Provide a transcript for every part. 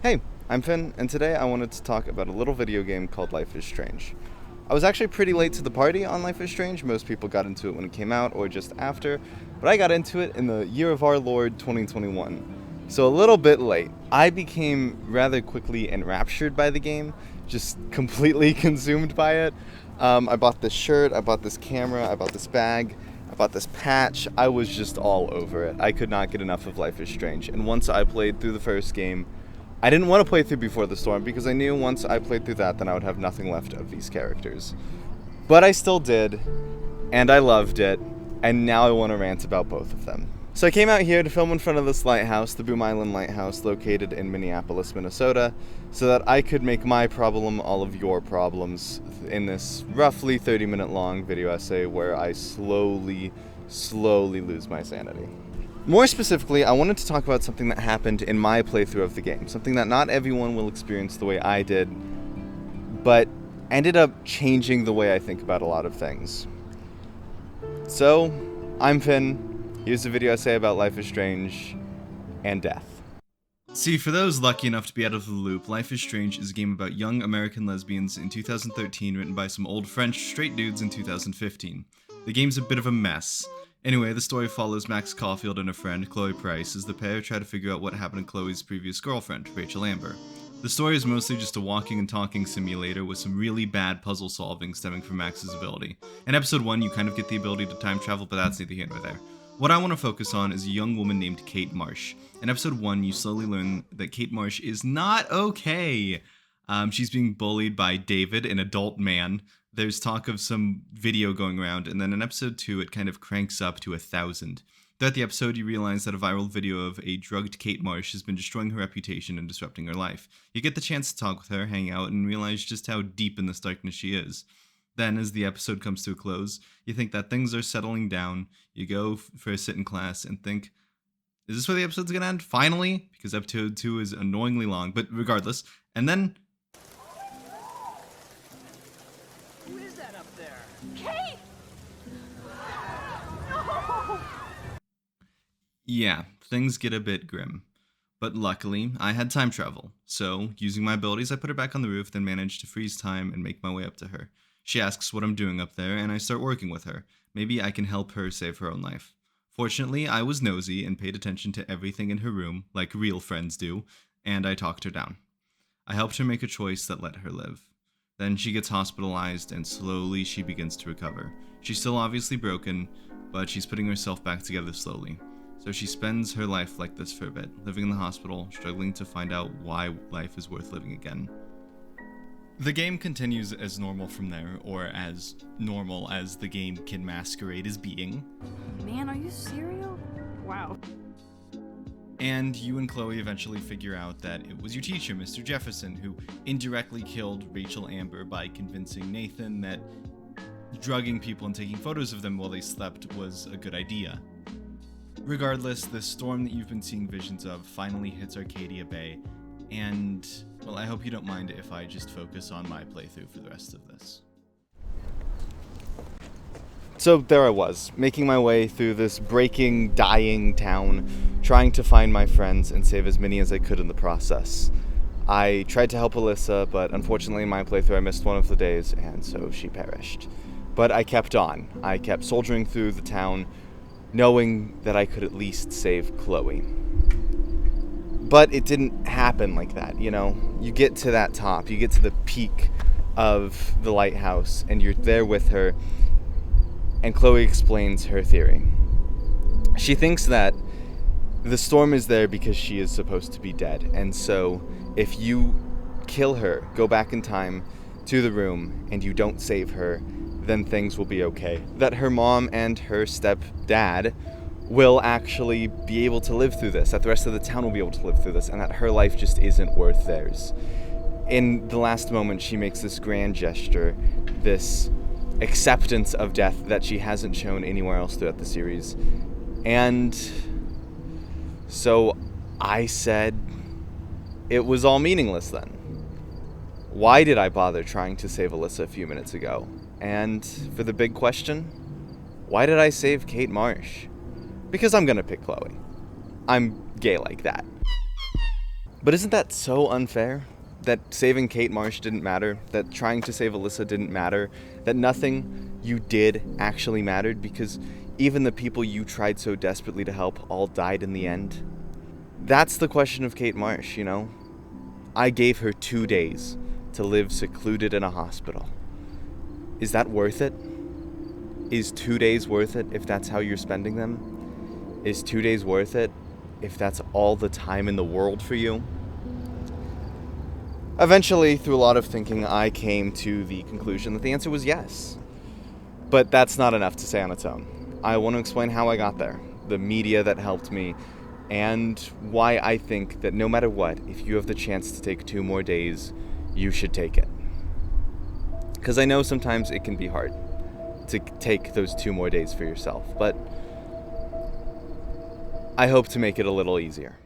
Hey, I'm Finn, and today I wanted to talk about a little video game called Life is Strange. I was actually pretty late to the party on Life is Strange. Most people got into it when it came out or just after, but I got into it in the year of our Lord 2021. So a little bit late. I became rather quickly enraptured by the game, just completely consumed by it. I bought this shirt, I bought this camera, I bought this bag, I bought this patch. I was just all over it. I could not get enough of Life is Strange. And once I played through the first game, I didn't want to play through Before the Storm because I knew once I played through that, then I would have nothing left of these characters. But I still did, and I loved it, and now I want to rant about both of them. So I came out here to film in front of this lighthouse, the Boom Island Lighthouse, located in Minneapolis, Minnesota, so that I could make my problem all of your problems in this roughly 30-minute long video essay where I slowly lose my sanity. More specifically, I wanted to talk about something that happened in my playthrough of the game, something that not everyone will experience the way I did, but ended up changing the way I think about a lot of things. So, I'm Finn, here's a video essay about Life is Strange and death. See, for those lucky enough to be out of the loop, Life is Strange is a game about young American lesbians in 2013 written by some old French straight dudes in 2015. The game's a bit of a mess. Anyway, the story follows Max Caulfield and a friend, Chloe Price, as the pair try to figure out what happened to Chloe's previous girlfriend, Rachel Amber. The story is mostly just a walking and talking simulator with some really bad puzzle solving stemming from Max's ability. In episode 1, you kind of get the ability to time travel, but that's neither here nor there. What I want to focus on is a young woman named Kate Marsh. In episode 1, you slowly learn that Kate Marsh is not okay. She's being bullied by David, an adult man. There's talk of some video going around, and then in episode 2, it kind of cranks up to 1,000. Throughout the episode, you realize that a viral video of a drugged Kate Marsh has been destroying her reputation and disrupting her life. You get the chance to talk with her, hang out, and realize just how deep in this darkness she is. Then, as the episode comes to a close, you think that things are settling down, you go for a sit in class, and think, is this where the episode's gonna end? Finally? Because episode 2 is annoyingly long, but regardless. And then... Who is that up there? Kate! No! yeah, things get a bit grim. But luckily, I had time travel, so, using my abilities, I put her back on the roof, then managed to freeze time and make my way up to her. She asks what I'm doing up there, and I start working with her. Maybe I can help her save her own life. Fortunately, I was nosy and paid attention to everything in her room, like real friends do, and I talked her down. I helped her make a choice that let her live. Then she gets hospitalized, and slowly she begins to recover. She's still obviously broken, but she's putting herself back together slowly. So she spends her life like this for a bit, living in the hospital, struggling to find out why life is worth living again. The game continues as normal from there, or as normal as the game can masquerade as being. Man, are you serial? Wow. And you and Chloe eventually figure out that it was your teacher, Mr. Jefferson, who indirectly killed Rachel Amber by convincing Nathan that drugging people and taking photos of them while they slept was a good idea. Regardless, the storm that you've been seeing visions of finally hits Arcadia Bay, and, well, I hope you don't mind if I just focus on my playthrough for the rest of this. So there I was, making my way through this breaking, dying town, trying to find my friends and save as many as I could in the process. I tried to help Alyssa, but unfortunately in my playthrough I missed one of the days, and so she perished. But I kept on. I kept soldiering through the town, knowing that I could at least save Chloe. But it didn't happen like that, you know? You get to that top, you get to the peak of the lighthouse, and you're there with her, and Chloe explains her theory. She thinks that the storm is there because she is supposed to be dead, and so if you kill her, go back in time to the room, and you don't save her, then things will be okay. That her mom and her stepdad will actually be able to live through this, that the rest of the town will be able to live through this, and that her life just isn't worth theirs. In the last moment, she makes this grand gesture, this acceptance of death that she hasn't shown anywhere else throughout the series. And so I said it was all meaningless then. Why did I bother trying to save Alyssa a few minutes ago? And for the big question, why did I save Kate Marsh? Because I'm gonna pick Chloe. I'm gay like that. But isn't that so unfair? That saving Kate Marsh didn't matter, that trying to save Alyssa didn't matter, that nothing you did actually mattered because even the people you tried so desperately to help all died in the end? That's the question of Kate Marsh, you know? I gave her 2 days to live secluded in a hospital. Is that worth it? Is 2 days worth it if that's how you're spending them? Is 2 days worth it if that's all the time in the world for you? Eventually, through a lot of thinking, I came to the conclusion that the answer was yes. But that's not enough to say on its own. I want to explain how I got there, the media that helped me, and why I think that no matter what, if you have the chance to take 2 more days, you should take it. Because I know sometimes it can be hard to take those 2 more days for yourself, but I hope to make it a little easier.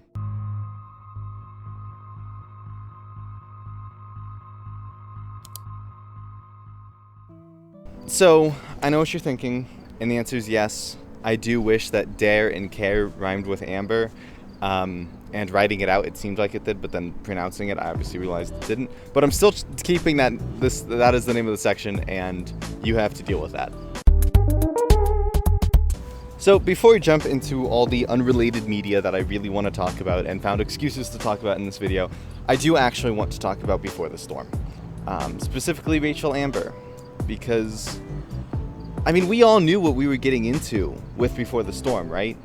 So, I know what you're thinking, and the answer is yes. I do wish that dare and care rhymed with amber, and writing it out, it seemed like it did, but then pronouncing it, I obviously realized it didn't. But I'm still keeping that is the name of the section, and you have to deal with that. So before we jump into all the unrelated media that I really want to talk about and found excuses to talk about in this video, I do actually want to talk about Before the Storm. Specifically Rachel Amber, because, I mean, we all knew what we were getting into with Before the Storm, right?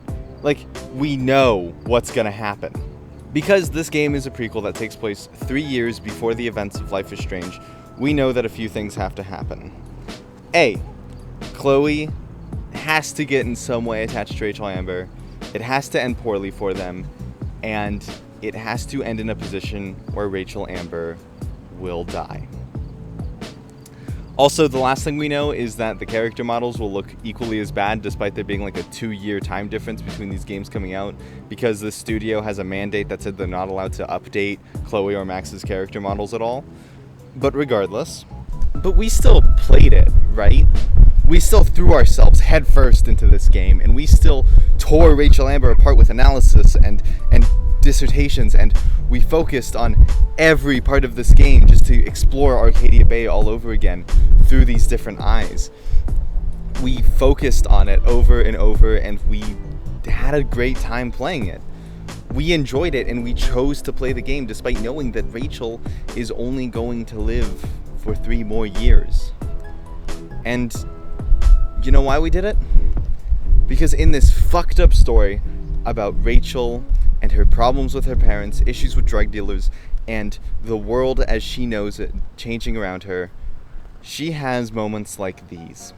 Like, we know what's gonna happen. Because this game is a prequel that takes place 3 years before the events of Life is Strange, we know that a few things have to happen. A, Chloe has to get in some way attached to Rachel Amber, it has to end poorly for them, and it has to end in a position where Rachel Amber will die. Also, the last thing we know is that the character models will look equally as bad despite there being like a 2-year time difference between these games coming out, because the studio has a mandate that said they're not allowed to update Chloe or Max's character models at all. But regardless, we still played it, right? We still threw ourselves headfirst into this game, and we still tore Rachel Amber apart with analysis and dissertations, and we focused on every part of this game just to explore Arcadia Bay all over again through these different eyes. We focused on it over and over, and we had a great time playing it. We enjoyed it, and we chose to play the game despite knowing that Rachel is only going to live for 3 more years. And you know why we did it? Because in this fucked up story about Rachel and her problems with her parents, issues with drug dealers, and the world as she knows it changing around her, she has moments like these.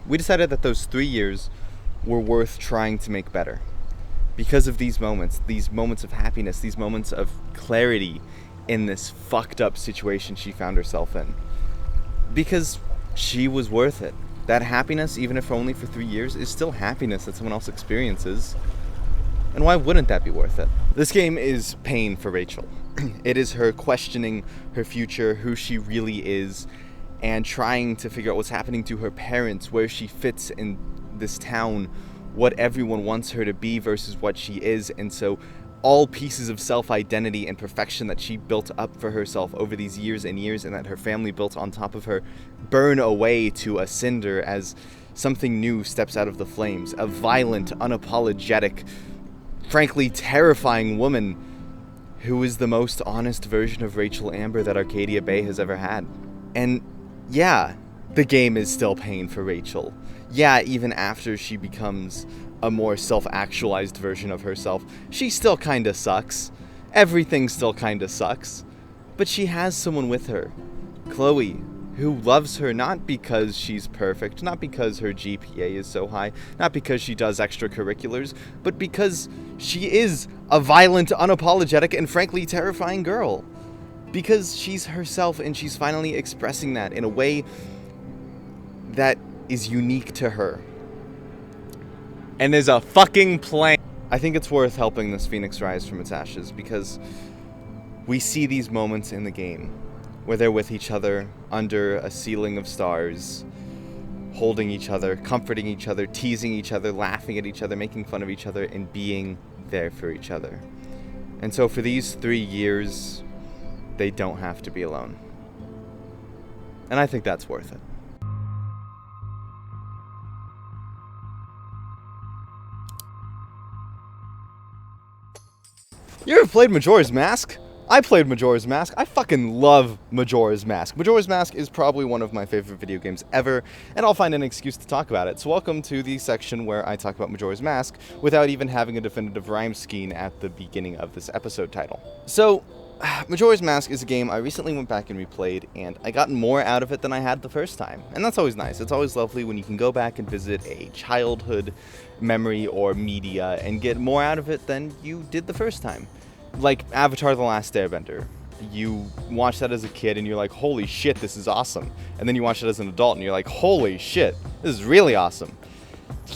We decided that those 3 years were worth trying to make better. Because of these moments of happiness, these moments of clarity in this fucked up situation she found herself in. Because she was worth it. That happiness, even if only for 3 years, is still happiness that someone else experiences. And why wouldn't that be worth it? This game is pain for Rachel. It is her questioning her future, who she really is, and trying to figure out what's happening to her parents, where she fits in this town, what everyone wants her to be versus what she is. And so all pieces of self-identity and perfection that she built up for herself over these years and years, and that her family built on top of her, burn away to a cinder as something new steps out of the flames. A violent, unapologetic, frankly terrifying woman who is the most honest version of Rachel Amber that Arcadia Bay has ever had. And yeah, the game is still pain for Rachel. Yeah, even after she becomes a more self-actualized version of herself, she still kinda sucks. Everything still kinda sucks. But she has someone with her, Chloe, who loves her not because she's perfect, not because her GPA is so high, not because she does extracurriculars, but because she is a violent, unapologetic, and frankly terrifying girl. Because she's herself, and she's finally expressing that in a way that is unique to her. And is a fucking plan. I think it's worth helping this phoenix rise from its ashes, because we see these moments in the game where they're with each other under a ceiling of stars, holding each other, comforting each other, teasing each other, laughing at each other, making fun of each other, and being there for each other. And so for these 3 years, they don't have to be alone. And I think that's worth it. You ever played Majora's Mask? I played Majora's Mask. I fucking love Majora's Mask. Majora's Mask is probably one of my favorite video games ever, and I'll find an excuse to talk about it. So welcome to the section where I talk about Majora's Mask without even having a definitive rhyme scheme at the beginning of this episode title. So, Majora's Mask is a game I recently went back and replayed, and I got more out of it than I had the first time. And that's always nice. It's always lovely when you can go back and visit a childhood memory or media and get more out of it than you did the first time. Like Avatar: The Last Airbender. You watch that as a kid and you're like, holy shit, this is awesome. And then you watch it as an adult and you're like, holy shit, this is really awesome.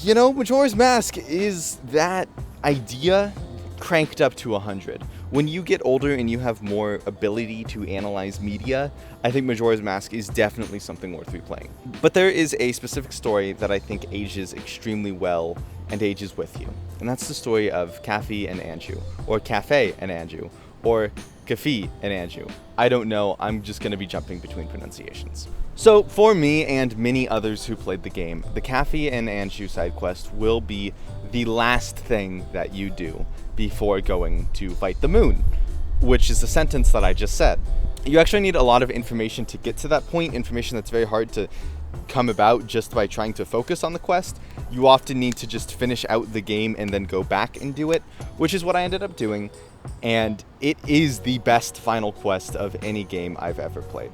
You know, Majora's Mask is that idea cranked up to 100. When you get older and you have more ability to analyze media, I think Majora's Mask is definitely something worth replaying. But there is a specific story that I think ages extremely well and ages with you. And that's the story of Kafi and Anju, or Cafe and Anju, or Kafi and Anju. I don't know, I'm just going to be jumping between pronunciations. So, for me and many others who played the game, the Kafi and Anju side quest will be the last thing that you do before going to fight the moon, which is the sentence that I just said. You actually need a lot of information to get to that point, information that's very hard to come about just by trying to focus on the quest. You often need to just finish out the game and then go back and do it, which is what I ended up doing, and it is the best final quest of any game I've ever played.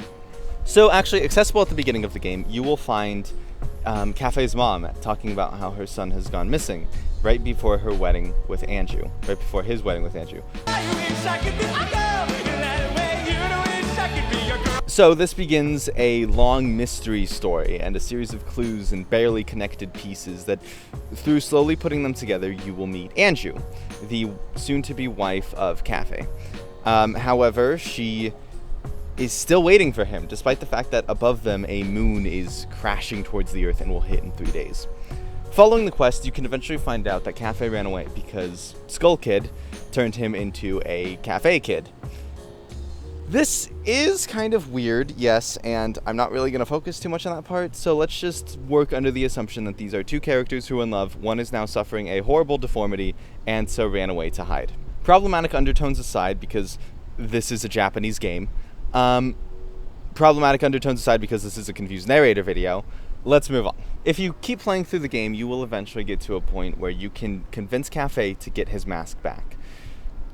So actually, accessible at the beginning of the game, you will find Cafe's mom talking about how her son has gone missing right before her wedding with Anju, right before his wedding with Anju. So this begins a long mystery story and a series of clues and barely connected pieces that, through slowly putting them together, you will meet Anju, the soon-to-be wife of Cafe. However, she is still waiting for him, despite the fact that above them a moon is crashing towards the earth and will hit in 3 days. Following the quest, you can eventually find out that Cafe ran away because Skull Kid turned him into a Cafe Kid. This is kind of weird, yes, and I'm not really going to focus too much on that part, so let's just work under the assumption that these are two characters who are in love. One is now suffering a horrible deformity, and so ran away to hide. Problematic undertones aside, because this is a Japanese game, problematic undertones aside, because this is a confused narrator video, let's move on. If you keep playing through the game, you will eventually get to a point where you can convince Cafe to get his mask back.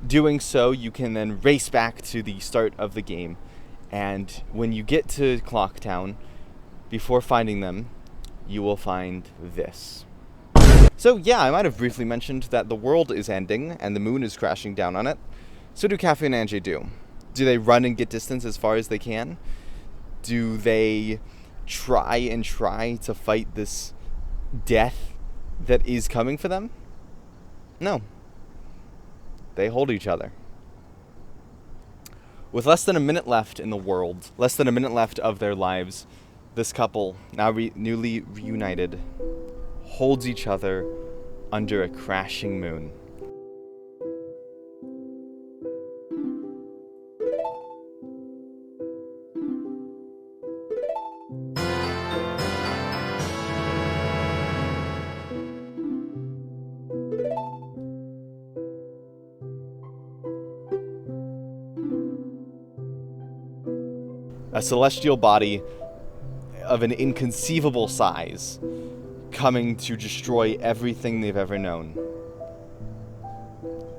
Doing so, you can then race back to the start of the game, and when you get to Clocktown, before finding them, you will find this. So yeah, I might have briefly mentioned that the world is ending and the moon is crashing down on it. So do Cafe and Angie do. Do they run and get distance as far as they can? Do they try to fight this death that is coming for them? No. They hold each other. With less than a minute left in the world, less than a minute left of their lives, this couple, now newly reunited, holds each other under a crashing moon. A celestial body of an inconceivable size coming to destroy everything they've ever known.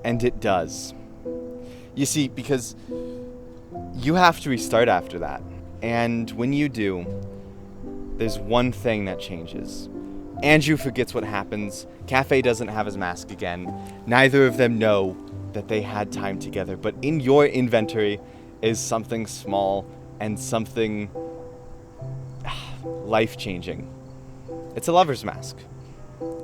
And it does. You see, because you have to restart after that. And when you do, there's one thing that changes. Andrew forgets what happens. Cafe doesn't have his mask again. Neither of them know that they had time together. But in your inventory is something small and something life-changing. It's a lover's mask.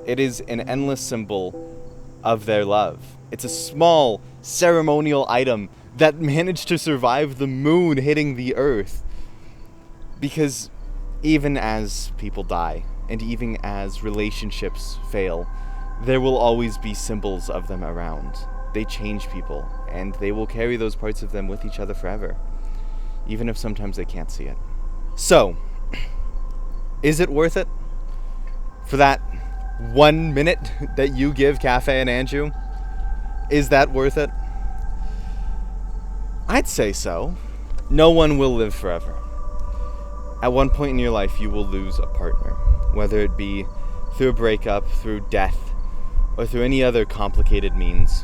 It is an endless symbol of their love. It's a small ceremonial item that managed to survive the moon hitting the earth. Because even as people die, and even as relationships fail, there will always be symbols of them around. They change people, and they will carry those parts of them with each other forever, even if sometimes they can't see it. So, is it worth it? For that 1 minute that you give Cafe and Andrew? Is that worth it? I'd say so. No one will live forever. At one point in your life, you will lose a partner, whether it be through a breakup, through death, or through any other complicated means.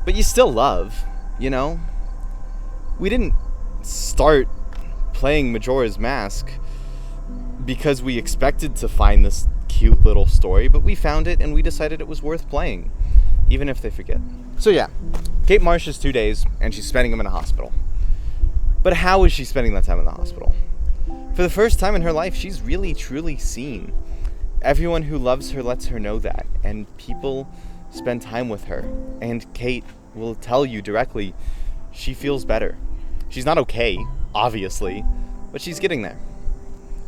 But you still love, you know? We didn't start playing Majora's Mask because we expected to find this cute little story, but we found it and we decided it was worth playing, even if they forget. So yeah, Kate Marsh is 2 days, and she's spending them in a hospital. But how is she spending that time in the hospital? For the first time in her life, she's really, truly seen. Everyone who loves her lets her know that, and people spend time with her. And Kate will tell you directly, she feels better. She's not okay, obviously, but she's getting there.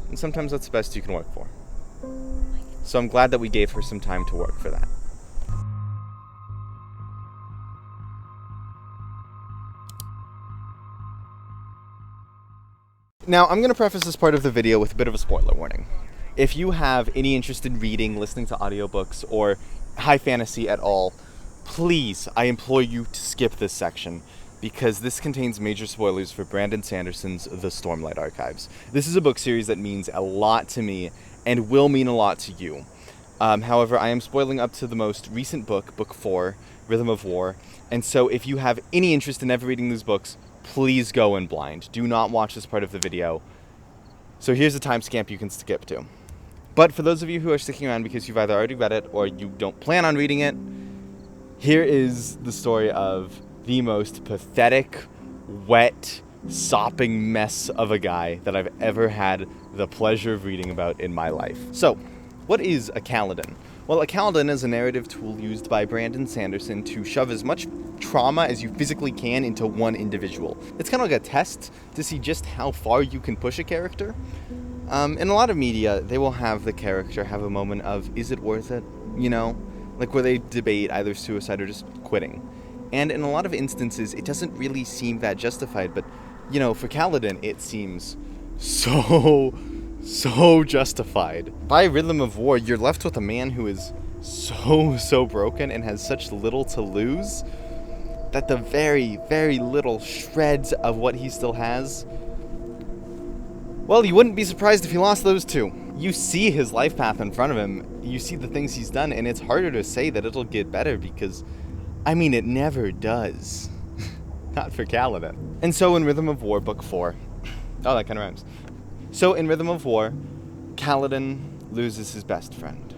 And sometimes that's the best you can work for. So I'm glad that we gave her some time to work for that. Now, I'm going to preface this part of the video with a bit of a spoiler warning. If you have any interest in reading, listening to audiobooks, or high fantasy at all, please, I implore you to skip this section, because this contains major spoilers for Brandon Sanderson's The Stormlight Archives. This is a book series that means a lot to me, and will mean a lot to you. However, I am spoiling up to the most recent book, Book 4, Rhythm of War, and so if you have any interest in ever reading these books, please go in blind. Do not watch this part of the video. So here's a timestamp you can skip to. But for those of you who are sticking around because you've either already read it or you don't plan on reading it, here is the story of the most pathetic, wet, sopping mess of a guy that I've ever had the pleasure of reading about in my life. So, what is a Kaladin? Well, a Kaladin is a narrative tool used by Brandon Sanderson to shove as much trauma as you physically can into one individual. It's kind of like a test to see just how far you can push a character. In a lot of media, they will have the character have a moment of, is it worth it? You know? Like where they debate either suicide or just quitting. And in a lot of instances, it doesn't really seem that justified, but, you know, for Kaladin, it seems so justified. By Rhythm of War, you're left with a man who is so broken and has such little to lose that the very, very little shreds of what he still has, well, you wouldn't be surprised if he lost those too. You see his life path in front of him, you see the things he's done, and it's harder to say that it'll get better because, I mean, it never does. Not for Kaladin. And so in Rhythm of War, Book 4, oh, that kind of rhymes. So in Rhythm of War, Kaladin loses his best friend.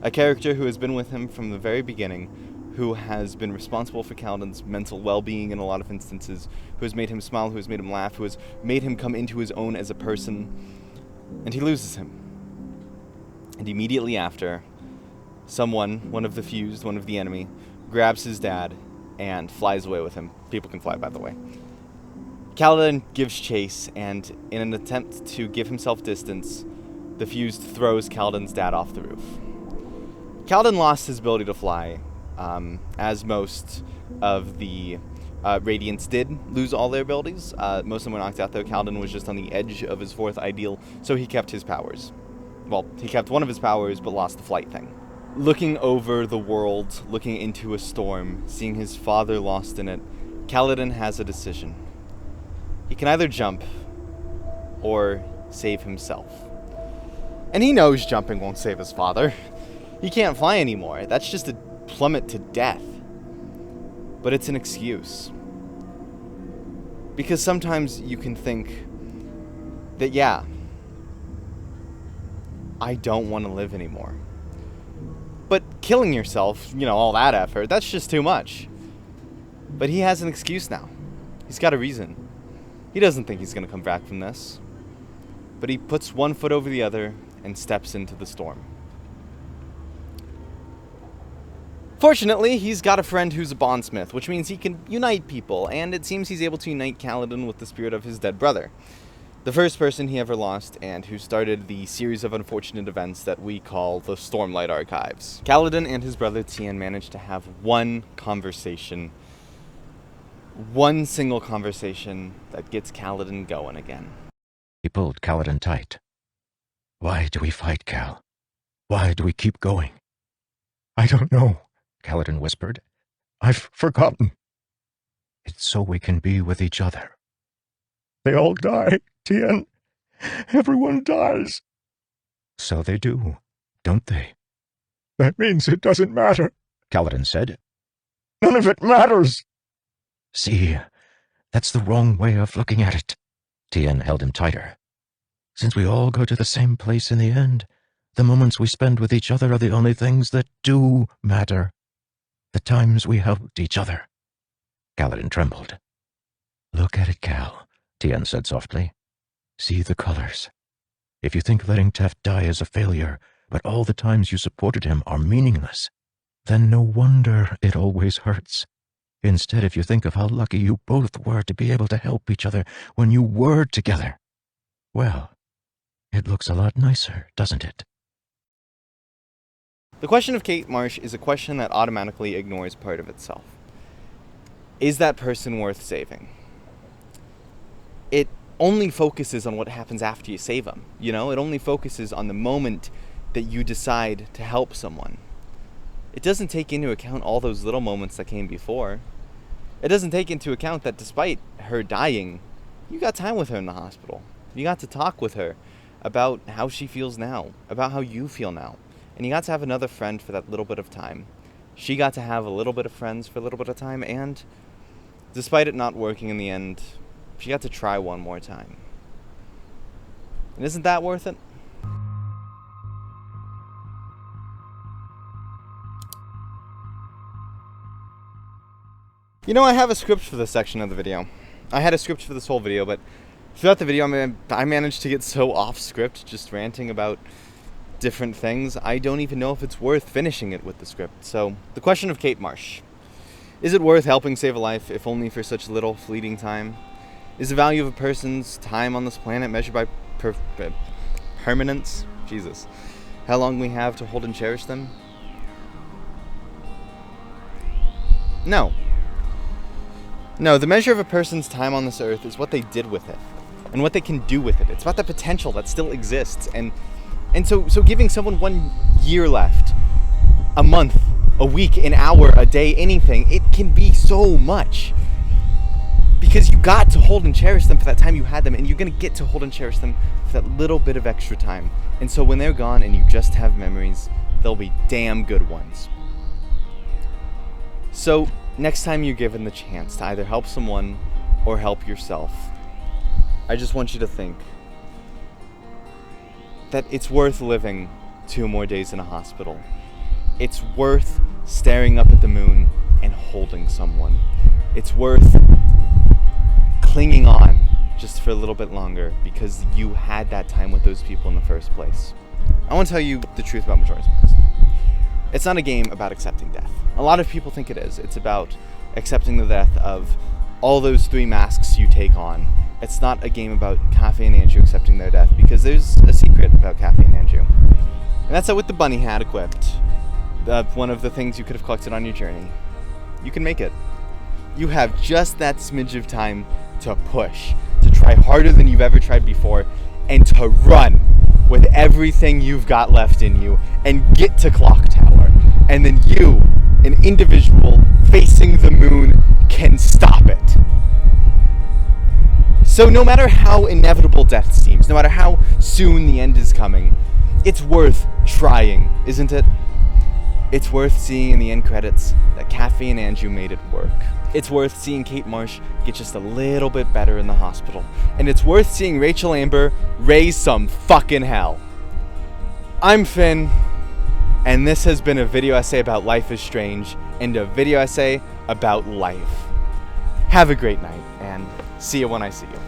A character who has been with him from the very beginning, who has been responsible for Kaladin's mental well-being in a lot of instances, who has made him smile, who has made him laugh, who has made him come into his own as a person, and he loses him. And immediately after, someone, one of the fused, one of the enemy, grabs his dad and flies away with him. People can fly, by the way. Kaladin gives chase, and in an attempt to give himself distance, the fused throws Kaladin's dad off the roof. Kaladin lost his ability to fly, as most of the Radiants did lose all their abilities. Most of them were knocked out, though. Kaladin was just on the edge of his 4th ideal, so he kept his powers. Well, he kept one of his powers, but lost the flight thing. Looking over the world, looking into a storm, seeing his father lost in it, Kaladin has a decision. He can either jump or save himself. And he knows jumping won't save his father. He can't fly anymore. That's just a plummet to death. But it's an excuse. Because sometimes you can think that, yeah, I don't want to live anymore. But killing yourself, all that effort, that's just too much. But he has an excuse now. He's got a reason. He doesn't think he's going to come back from this. But he puts one foot over the other and steps into the storm. Fortunately, he's got a friend who's a bondsmith, which means he can unite people, and it seems he's able to unite Kaladin with the spirit of his dead brother. The first person he ever lost, and who started the series of unfortunate events that we call the Stormlight Archives. Kaladin and his brother Tien managed to have one conversation. One single conversation that gets Kaladin going again. He pulled Kaladin tight. "Why do we fight, Cal? Why do we keep going?" "I don't know," Kaladin whispered. "I've forgotten." "It's so we can be with each other." "They all die, Tien. Everyone dies." "So they do, don't they?" "That means it doesn't matter," Kaladin said. "None of it matters." "See, that's the wrong way of looking at it." Tien held him tighter. "Since we all go to the same place in the end, the moments we spend with each other are the only things that do matter. The times we helped each other." Kaladin trembled. "Look at it, Cal," Tien said softly. "See the colors. If you think letting Tef die is a failure, but all the times you supported him are meaningless, then no wonder it always hurts. Instead, if you think of how lucky you both were to be able to help each other when you were together, well, it looks a lot nicer, doesn't it?" The question of Kate Marsh is a question that automatically ignores part of itself. Is that person worth saving? It only focuses on what happens after you save them. It only focuses on the moment that you decide to help someone. It doesn't take into account all those little moments that came before. It doesn't take into account that despite her dying, you got time with her in the hospital. You got to talk with her about how she feels now, about how you feel now. And you got to have another friend for that little bit of time. She got to have a little bit of friends for a little bit of time, and despite it not working in the end, she got to try one more time. And isn't that worth it? I have a script for this section of the video. I had a script for this whole video, but throughout the video, I managed to get so off script, just ranting about different things, I don't even know if it's worth finishing it with the script. So, the question of Kate Marsh. Is it worth helping save a life, if only for such little fleeting time? Is the value of a person's time on this planet measured by permanence? Jesus. How long we have to hold and cherish them? No. No, the measure of a person's time on this earth is what they did with it, and what they can do with it. It's about the potential that still exists, and so giving someone 1 year left, a month, a week, an hour, a day, anything. It can be so much. Because you got to hold and cherish them for that time you had them, and you're going to get to hold and cherish them for that little bit of extra time. And so when they're gone and you just have memories, they'll be damn good ones. So next time you're given the chance to either help someone or help yourself, I just want you to think that it's worth living 2 more days in a hospital. It's worth staring up at the moon and holding someone. It's worth clinging on just for a little bit longer because you had that time with those people in the first place. I want to tell you the truth about Majora's Mask. It's not a game about accepting death. A lot of people think it is. It's about accepting the death of all those 3 masks you take on. It's not a game about Cafe and Andrew accepting their death, because there's a secret about Cafe and Andrew. And that's how with the bunny hat equipped, one of the things you could have collected on your journey. You can make it. You have just that smidge of time to push, to try harder than you've ever tried before, and to run with everything you've got left in you and get to Clock Tower. And then you, an individual facing the moon, can stop it. So no matter how inevitable death seems, no matter how soon the end is coming, it's worth trying, isn't it? It's worth seeing in the end credits that Cafe and Andrew made it work. It's worth seeing Kate Marsh get just a little bit better in the hospital. And it's worth seeing Rachel Amber raise some fucking hell. I'm Finn, and this has been a video essay about Life is Strange and a video essay about life. Have a great night, and see you when I see you.